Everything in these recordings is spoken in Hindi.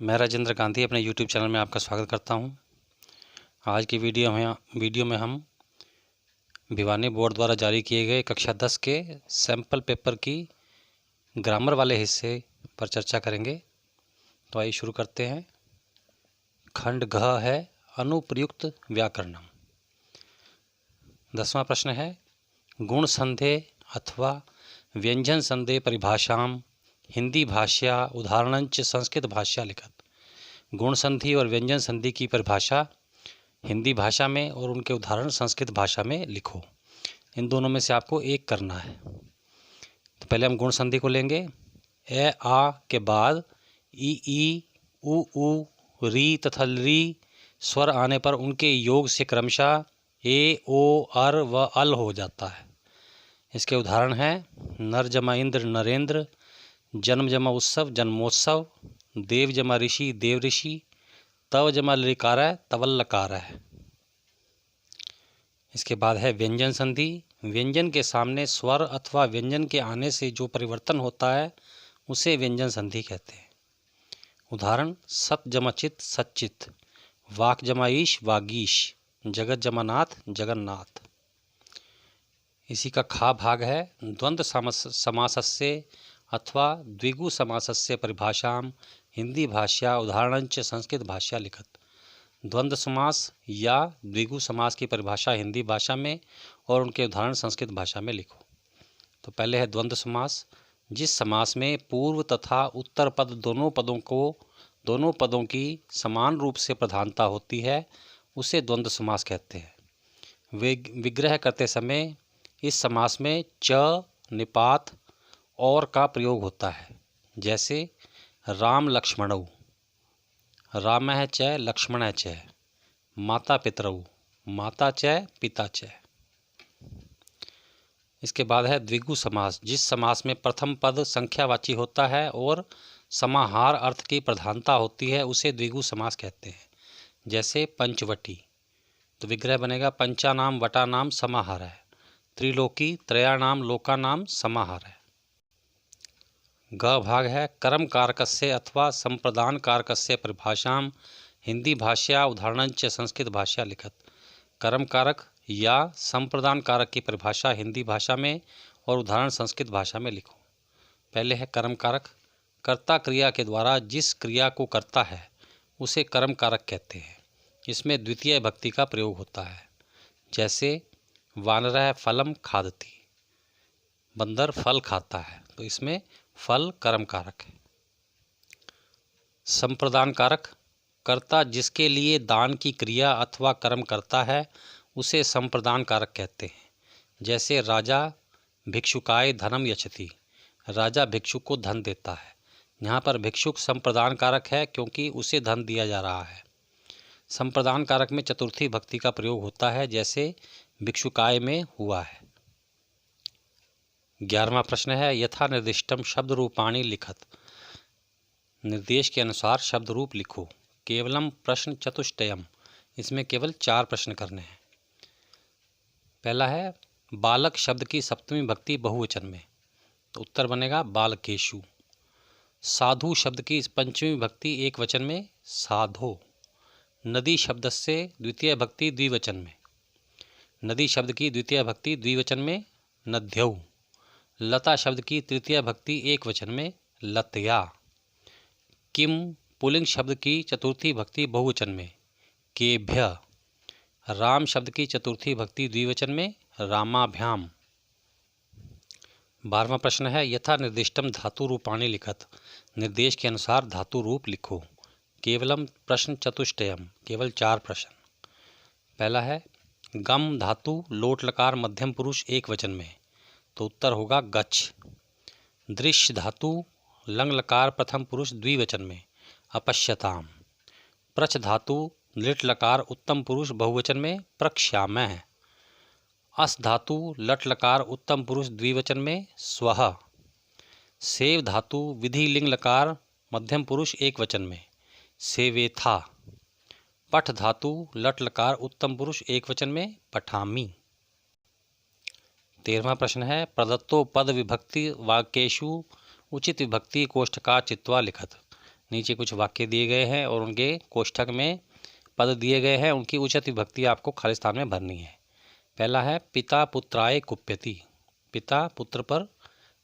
मैं राजेंद्र गांधी अपने YouTube चैनल में आपका स्वागत करता हूं। आज की वीडियो में हम भिवानी बोर्ड द्वारा जारी किए गए कक्षा 10 के सैंपल पेपर की ग्रामर वाले हिस्से पर चर्चा करेंगे। तो आइए शुरू करते हैं। खंड घ है अनुप्रयुक्त व्याकरणम। 10वां प्रश्न है गुण संदेह अथवा व्यंजन संदेह परिभाषाम हिंदी भाषा उदाहरणंच संस्कृत भाषा लिखत। गुण संधि और व्यंजन संधि की परिभाषा हिंदी भाषा में और उनके उदाहरण संस्कृत भाषा में लिखो। इन दोनों में से आपको एक करना है। तो पहले हम गुण संधि को लेंगे। ए आ के बाद ई उ री तथा री स्वर आने पर उनके योग से क्रमशः ए ओ अर व अल हो जाता है। इसके उदाहरण हैं नर जमा इंद्र नरेंद्र, जन्म जमा उत्सव जन्मोत्सव, देव जमा ऋषि देव ऋषि, तव जमा लकार है तवल्लकार है। इसके बाद है व्यंजन संधि। व्यंजन के सामने स्वर अथवा व्यंजन के आने से जो परिवर्तन होता है उसे व्यंजन संधि कहते हैं। उदाहरण सत जमा चित सच्चित, वाक जमा ईश वागीश, जगत जमा नाथ जगन्नाथ। इसी का खा भाग है द्वंद्व समासस्य अथवा द्विगु समासस्य परिभाषाम हिंदी भाषा उदाहरणंच संस्कृत भाषा लिखत। द्वंद्व समास या द्विगु समास की परिभाषा हिंदी भाषा में और उनके उदाहरण संस्कृत भाषा में लिखो। तो पहले है द्वंद्व समास। जिस समास में पूर्व तथा उत्तर पद दोनों पदों की समान रूप से प्रधानता होती है उसे द्वंद्व समास कहते हैं। विग्रह करते समय इस समास में च निपात और का प्रयोग होता है। जैसे राम लक्ष्मणौ, राम है च लक्ष्मण है च, माता पितरौ, माता च पिता च। इसके बाद है द्विगु समास। जिस समास में प्रथम पद संख्यावाची होता है और समाहार अर्थ की प्रधानता होती है उसे द्विगु समास कहते हैं। जैसे पंचवटी, तो विग्रह बनेगा पंचानाम वटानाम समाहार है। त्रिलोकी त्रयाणाम लोकानाम समाहार है। ग भाग है कर्म कारकस्य अथवा संप्रदान कारकस्य परिभाषाम हिंदी भाषा उदाहरणंच संस्कृत भाषा लिखत। कर्म कारक या संप्रदान कारक की परिभाषा हिंदी भाषा में और उदाहरण संस्कृत भाषा में लिखो। पहले है कर्म कारक। कर्ता क्रिया के द्वारा जिस क्रिया को करता है उसे कर्म कारक कहते हैं। इसमें द्वितीय भक्ति का प्रयोग होता है। जैसे वानरः फलम खादति, बंदर फल खाता है, तो इसमें फल कर्म कारक है। संप्रदान कारक। कर्ता जिसके लिए दान की क्रिया अथवा कर्म करता है उसे संप्रदान कारक कहते हैं। जैसे राजा भिक्षुकाय धनम यच्छति, राजा भिक्षुक को धन देता है। यहाँ पर भिक्षुक संप्रदान कारक है क्योंकि उसे धन दिया जा रहा है। संप्रदान कारक में चतुर्थी भक्ति का प्रयोग होता है जैसे भिक्षुकाय में हुआ है। 11वां प्रश्न है यथा निर्दिष्टम शब्द रूपाणी लिखत। निर्देश के अनुसार शब्द रूप लिखो। केवलम प्रश्न चतुष्टयम, इसमें केवल 4 प्रश्न करने हैं। पहला है बालक शब्द की सप्तमी भक्ति बहुवचन में, तो उत्तर बनेगा बालकेषु। साधु शब्द की पंचमी भक्ति एक वचन में साधो। नदी शब्द से द्वितीय भक्ति द्विवचन में, नदी शब्द की द्वितीय भक्ति द्विवचन में नद्यौ। लता शब्द की तृतीय भक्ति एक वचन में लतया। किम पुल्लिंग शब्द की चतुर्थी भक्ति बहुवचन में केभ्य। राम शब्द की चतुर्थी भक्ति द्विवचन में रामाभ्याम। 12वां प्रश्न है यथा निर्दिष्टम धातु रूपाणी लिखत। निर्देश के अनुसार धातु रूप लिखो। केवलम प्रश्न चतुष्टयम, केवल 4 प्रश्न। पहला है गम धातु लोट लकार मध्यम पुरुष एक वचन में, तो उत्तर होगा गच्छ। दृश्य धातु लंग लकार प्रथम पुरुष द्विवचन में अपश्यताम। प्रच धातु लिट लकार उत्तम पुरुष बहुवचन में प्रक्ष्यामः। अस धातु लट लकार उत्तम पुरुष द्विवचन में स्वः। सेव धातु विधि लिंग लकार मध्यम पुरुष एक वचन में सेवेथा। पठ धातु लट लकार उत्तम पुरुष एक वचन में पठामि। 13वां प्रश्न है प्रदत्तो पद विभक्ति वाक्येषु उचित विभक्ति कोष्ठका चित्वा लिखत। नीचे कुछ वाक्य दिए गए हैं और उनके कोष्ठक में पद दिए गए हैं, उनकी उचित विभक्ति आपको खाली स्थान में भरनी है। पहला है पिता पुत्राय कुप्यति, पिता पुत्र पर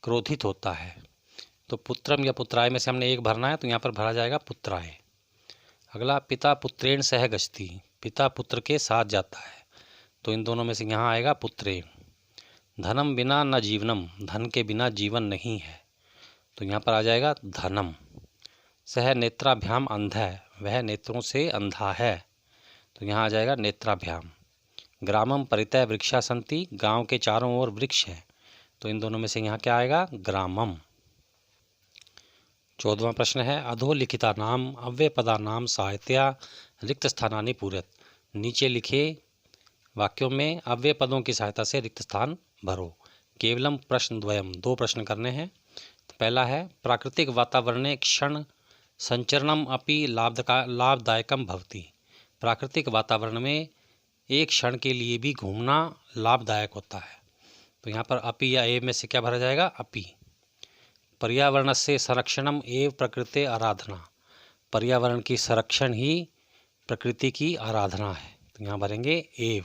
क्रोधित होता है, तो पुत्रम या पुत्राय में से हमने एक भरना है, तो यहाँ पर भरा जाएगा पुत्राय। अगला पिता पुत्रेण सह गच्छति, पिता पुत्र के साथ जाता है, तो इन दोनों में से यहाँ आएगा पुत्रेण। धनम बिना न जीवनम, धन के बिना जीवन नहीं है, तो यहाँ पर आ जाएगा धनम। सह नेत्राभ्याम अंधः, वह नेत्रों से अंधा है, तो यहाँ आ जाएगा नेत्राभ्याम। ग्रामम परितः वृक्षा सन्ति, गांव के चारों ओर वृक्ष हैं, तो इन दोनों में से यहाँ क्या आएगा ग्रामम। 14वां प्रश्न है अधोलिखिता नाम अव्ययपदानां सहायतया रिक्त स्थानानि पूरयत, नीचे लिखे वाक्यों में अव्यय पदों की सहायता से रिक्त स्थान भरो। केवलम प्रश्न द्वयम, 2 प्रश्न करने हैं। तो पहला है प्राकृतिक वातावरणे क्षण संचरणम अपि लाभदायकम भवति, प्राकृतिक वातावरण में एक क्षण के लिए भी घूमना लाभदायक होता है, तो यहाँ पर अपि या एव में से क्या भरा जाएगा अपि। पर्यावरणस्य संरक्षणम एव प्रकृते आराधना, पर्यावरण की संरक्षण ही प्रकृति की आराधना है, तो यहाँ भरेंगे एव।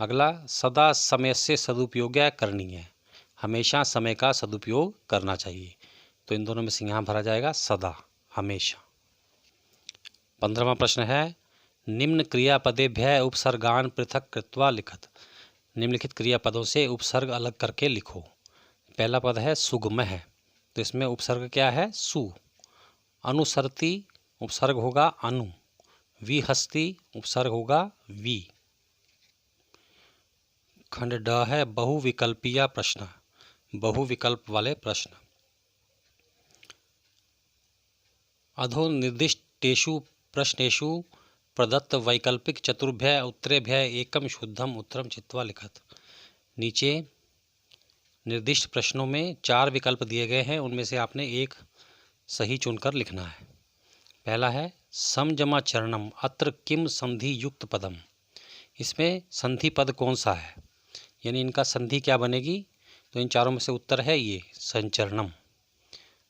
अगला सदा समय से सदुपयोग करणीय, हमेशा समय का सदुपयोग करना चाहिए, तो इन दोनों में से यहाँ भरा जाएगा सदा हमेशा। 15वां प्रश्न है निम्न क्रियापदेभ्यः उपसर्गान पृथक कृत्वा लिखत, निम्नलिखित क्रियापदों से उपसर्ग अलग करके लिखो। पहला पद है सुगमः, तो इसमें उपसर्ग क्या है सु। अनुसरति उपसर्ग होगा अनु। विहस्ति उपसर्ग होगा वि। खंड ड है बहुविकल्पीय प्रश्न, बहुविकल्प वाले प्रश्न। अधो निर्दिष्टेषु प्रश्नेषु प्रदत्त वैकल्पिक चतुर्भ्य उत्तरेभ्यः एकम शुद्धम उत्तरम चित्वा लिखत, नीचे निर्दिष्ट प्रश्नों में 4 विकल्प दिए गए हैं, उनमें से आपने एक सही चुनकर लिखना है। पहला है समजमाचरणम अत्र किम संधि युक्त पदम, इसमें संधि पद कौन सा है, यानी इनका संधि क्या बनेगी, तो इन चारों में से उत्तर है ये संचरणम।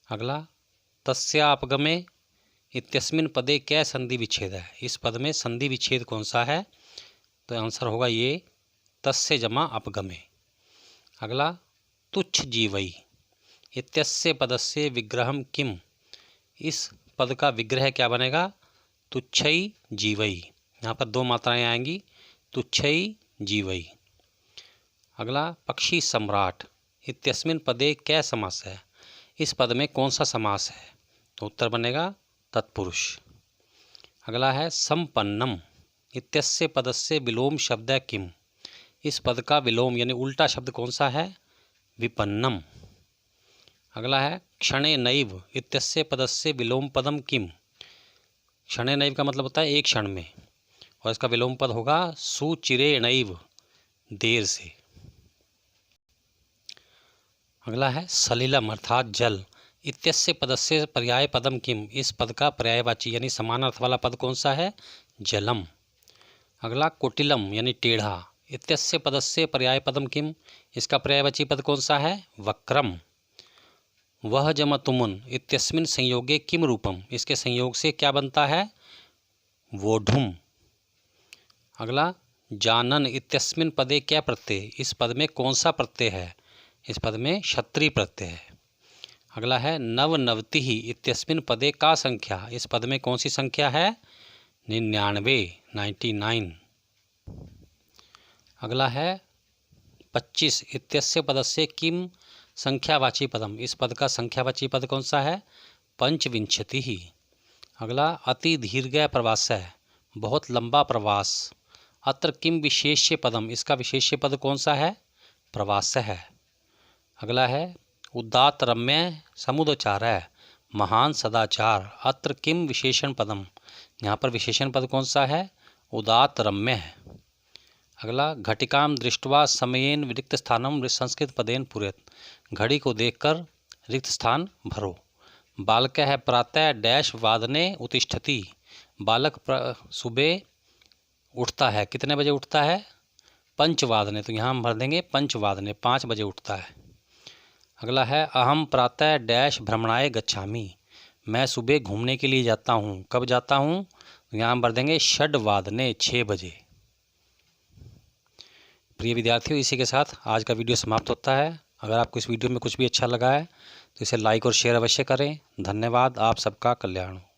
अगला तस्यापगमे इत्यस्मिन् पदे क्या संधि विच्छेद है, इस पद में संधि विच्छेद कौन सा है, तो आंसर होगा ये तस्य जमा अपगमे। अगला तुच्छ जीवई इत्यस्य पदस्य विग्रहम किम, इस पद का विग्रह क्या बनेगा तुच्छई जीवई, यहाँ पर 2 मात्राएं आएंगी तुच्छई जीवई। अगला पक्षी सम्राट इत्यस्मिन् पदे क्या समास है, इस पद में कौन सा समास है, तो उत्तर बनेगा तत्पुरुष। अगला है संपन्नम इत्यस्य पदस्य विलोम शब्द किम, इस पद का विलोम यानी उल्टा शब्द कौन सा है विपन्नम। अगला है क्षणे नैव इत्यस्य पदस्य विलोम पदम किम, क्षणे नैव का मतलब होता है एक क्षण में, और इसका विलोम पद होगा सुचिरे नैव, देर से। अगला है सलिलम अर्थात जल इत्यस्य पदस्य पर्याय पदम किम, इस पद का पर्यायवाची यानी समान अर्थ वाला पद कौन सा है जलम। अगला कुटिलम यानी टेढ़ा इत्यस्य पदस्य पर्याय पदम किम, इसका पर्यायवाची पद कौन सा है वक्रम। वह जमा तुमुन इत्यस्मिन् संयोगे किम रूपम, इसके संयोग से क्या बनता है वोढुम। अगला जानन इत्यस्मिन् पदे क्या प्रत्यय, इस पद में कौन सा प्रत्यय है, इस पद में क्षत्रिय प्रत्यय है। अगला है नवनवति इत्यस्मिन् पदे का संख्या, इस पद में कौन सी संख्या है 99। अगला है 25 इत्यस्य पदस्य किम संख्यावाची पदम, इस पद का संख्यावाची पद कौन सा है पंचविंशति। अगला अति दीर्घ प्रवास है, बहुत लंबा प्रवास। अत्र किम विशेष्य पदम, इसका विशेष्य पद कौन सा है प्रवास है। अगला है उदात्त रम्य समुदचार है, महान सदाचार। अत्र किम विशेषण पदम, यहाँ पर विशेषण पद कौन सा है उदात्त रम्य है। अगला घटिकाम दृष्ट्वा समयेन रिक्त स्थानम संस्कृत पदेन पूरयत, घड़ी को देखकर रिक्त स्थान भरो। बालक है प्रातः डैश वादने उत्तिष्ठति, बालक सुबह उठता है, कितने बजे उठता है पंचवादने, तो यहाँ हम भर देंगे पंचवादने, 5 बजे उठता है। अगला है अहम प्रातः डैश भ्रमणाय गच्छामि, मैं सुबह घूमने के लिए जाता हूँ। कब जाता हूँ? यहाँ हम भर देंगे षड्वादने, 6 बजे। प्रिय विद्यार्थियों, इसी के साथ आज का वीडियो समाप्त होता है। अगर आपको इस वीडियो में कुछ भी अच्छा लगा है तो इसे लाइक और शेयर अवश्य करें। धन्यवाद। आप सबका कल्याण हो।